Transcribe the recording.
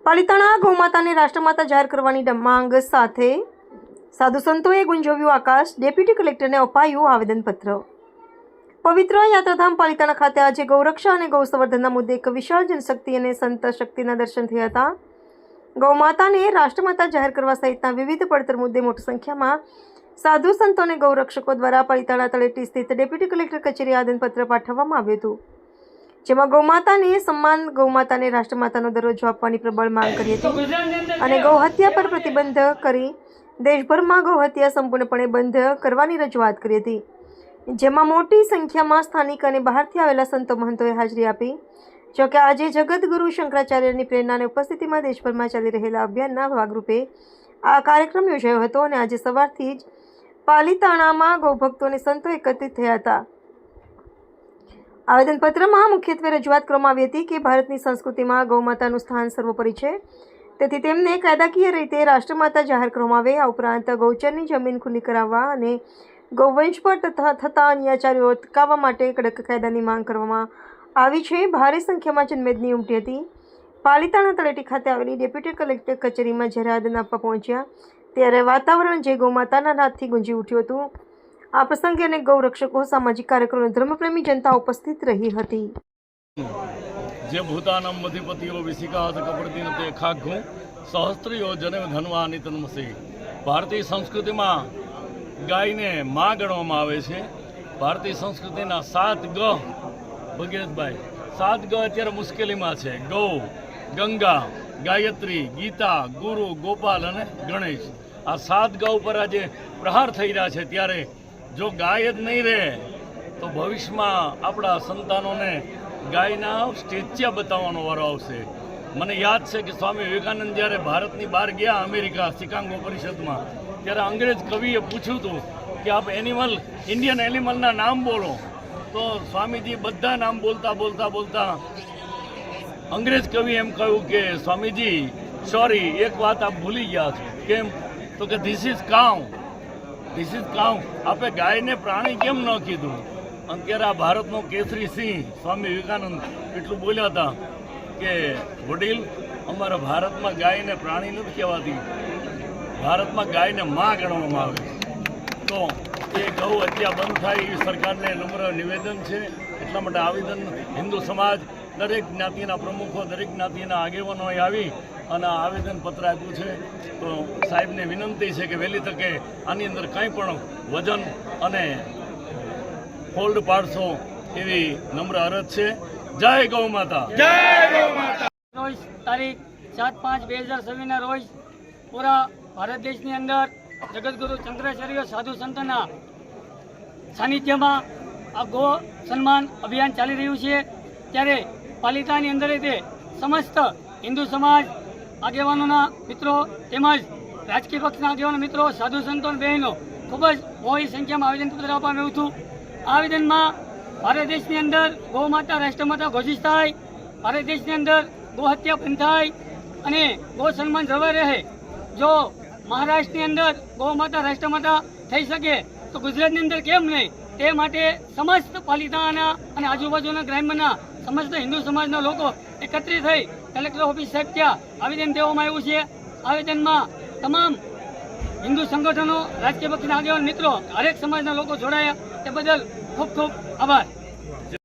પાલિતાણા ગૌમાતાને રાષ્ટ્રમાતા જાહેર કરવાની માંગ સાથે સાધુ સંતોએ ગુંજવ્યું આકાશ. ડેપ્યુટી કલેક્ટરને અપાયું આવેદનપત્ર. પવિત્ર યાત્રાધામ પાલિતાણા ખાતે આજે ગૌરક્ષા અને ગૌ સંવર્ધનના મુદ્દે એક વિશાળ જનશક્તિ અને સંત શક્તિના દર્શન થયા હતા. ગૌમાતાને રાષ્ટ્રમાતા જાહેર કરવા સહિતના વિવિધ પડતર મુદ્દે મોટી સંખ્યામાં સાધુ સંતો અને ગૌરક્ષકો દ્વારા પાલિતાણા તળેટી સ્થિત ડેપ્યુટી કલેક્ટર કચેરી આવેદનપત્ર પાઠવવામાં આવ્યું હતું. જેમાં ગૌમાતાને સન્માન, ગૌમાતાને રાષ્ટ્રમાતાનો દરજ્જો આપવાની પ્રબળ માંગ કરી હતી અને ગૌહત્યા પર પ્રતિબંધ કરી દેશભરમાં ગૌહત્યા સંપૂર્ણપણે બંધ કરવાની રજૂઆત કરી હતી. જેમાં મોટી સંખ્યામાં સ્થાનિક અને બહારથી આવેલા સંતો મહંતોએ હાજરી આપી. જોકે આજે જગતગુરુ શંકરાચાર્યની પ્રેરણા અને ઉપસ્થિતિમાં દેશભરમાં ચાલી રહેલા અભિયાનના ભાગરૂપે આ કાર્યક્રમ યોજાયો હતો અને આજે સવારથી જ પાલિતાણામાં ગૌભક્તો અને સંતો એકત્રિત થયા હતા. આવેદનપત્રમાં મુખ્યત્વે રજૂઆત કરવામાં આવી હતી કે ભારતની સંસ્કૃતિમાં ગૌમાતાનું સ્થાન સર્વોપરી છે, તેથી તેમને કાયદાકીય રીતે રાષ્ટ્રમાતા જાહેર કરવામાં આવે. આ ઉપરાંત ગૌચરની જમીન ખુલ્લી કરાવવા અને ગૌવંશ પર થતા અન્યાચારો અટકાવવા માટે કડક કાયદાની માંગ કરવામાં આવી છે. ભારે સંખ્યામાં જનમેદની ઉમટી હતી. પાલિતાણા તળેટી ખાતે આવેલી ડેપ્યુટી કલેક્ટર કચેરીમાં જ્યારે આવેદન આપવા પહોંચ્યા ત્યારે વાતાવરણ જે ગૌમાતાના નાદથી ગુંજી ઉઠ્યું હતું. આ પ્રસંગે અનેક ગૌરક્ષકો, સામાજિક કાર્યકરો અને ધર્મપ્રેમી જનતા ઉપસ્થિત રહી હતી. જે ભૂતાનમ અધિપતિઓ વિશિકાત કપડદીન તે ખાઘું સહસ્ત્રીઓ જનેવ ધનવાની તન્મસી. ભારતીય સંસ્કૃતિમાં ગાયને માં ગણવામાં આવે છે. ભારતીય સંસ્કૃતિના 7 ગ, ભગીરથભાઈ, 7 ગ અત્યારે મુશ્કેલીમાં છે. ગૌ, ગંગા, ગાયત્રી, ગીતા, ગુરુ, ગોપાલ અને ગણેશ. આ 7 ગ ઉપર આજે પ્રહાર થઈ રહ્યા છે. ત્યારે જો ગાય જ નહીં રહે તો ભવિષ્યમાં આપણા સંતાનોને ગાયના સ્ટેચ્યા બતાવવાનો વારો આવશે. મને યાદ છે કે સ્વામી વિવેકાનંદ જ્યારે ભારતની બહાર ગયા અમેરિકા શિકાગો પરિષદમાં, ત્યારે અંગ્રેજ કવિએ પૂછ્યું હતું કે આપ ઇન્ડિયન એનિમલના નામ બોલો. તો સ્વામીજી બધા નામ બોલતા અંગ્રેજ કવિ એમ કહ્યું કે સ્વામીજી સોરી, એક વાત આપ ભૂલી ગયા છો. કેમ? તો કે ધીસ ઇઝ કાઉ. આપણે ગાયને પ્રાણી કેમ ન કીધું? અત્યારે આ ભારતનો કેસરી સિંહ સ્વામી વિવેકાનંદ એટલું બોલ્યા હતા કે વડીલ, અમારા ભારતમાં ગાયને પ્રાણી નથી કહેવાતી, ભારતમાં ગાયને માં ગણવામાં આવે. તો એ ગૌ હત્યા બંધ થાય એવી સરકારને નમ્ર નિવેદન છે. એટલા માટે આવેદન હિન્દુ સમાજ, દરેક જ્ઞાતિના પ્રમુખો, દરેક જ્ઞાતિના આગેવાનોએ આવી અને આવેદનપત્ર આપ્યું છે. તો સાહેબને વિનંતી છે કે વહેલી તકે આની અંદર કંઈ પણ વજન અને ફોલ્ડ પાડશો એવી નમ્ર અરજ છે. જય ગૌ માતા. જય ગૌ માતા. રોજ તારીખ 7/5/2026 રોજ પૂરા ભારત દેશની અંદર જગતગુરુ શંકરાચાર્ય સાધુ સંતના સાનિધ્યમાં આ ગો સન્માન અભિયાન ચાલી રહ્યું છે. ત્યારે પાલિતાણાની અંદર તે સમસ્ત હિન્દુ સમાજ આગેવાનોના મિત્રો તેમજ રાજકીય પક્ષના આગેવાનો મિત્રો, સાધુ સંતો અને બહેનો ખૂબ જ મોટી સંખ્યામાં આવેદનપત્ર આપવામાં આવ્યું હતું. આવેદનમાં ભારત દેશની અંદર ગૌ માતા રાષ્ટ્રમાતા ઘોષિત થાય, ભારત દેશની અંદર ગૌહત્યા બંધ થાય અને ગૌ સન્માન જળવાઈ રહે. જો મહારાષ્ટ્રની અંદર ગૌ માતા રાષ્ટ્રમાતા થઈ શકે તો ગુજરાતની અંદર કેમ નહીં? તે માટે સમસ્ત પાલિતાણા અને આજુબાજુના ગ્રામ્યના સમસ્ત હિન્દુ સમાજના લોકો એકત્રિત થઈ કલેક્ટર ઓફિસ સાહેબ ત્યાં આવેદન દેવામાં આવ્યું છે. આવેદનમાં તમામ હિન્દુ સંગઠનો, રાજકીય પક્ષના આગેવાન મિત્રો, હરેક સમાજના લોકો જોડાયા. તે બદલ ખૂબ ખૂબ આભાર.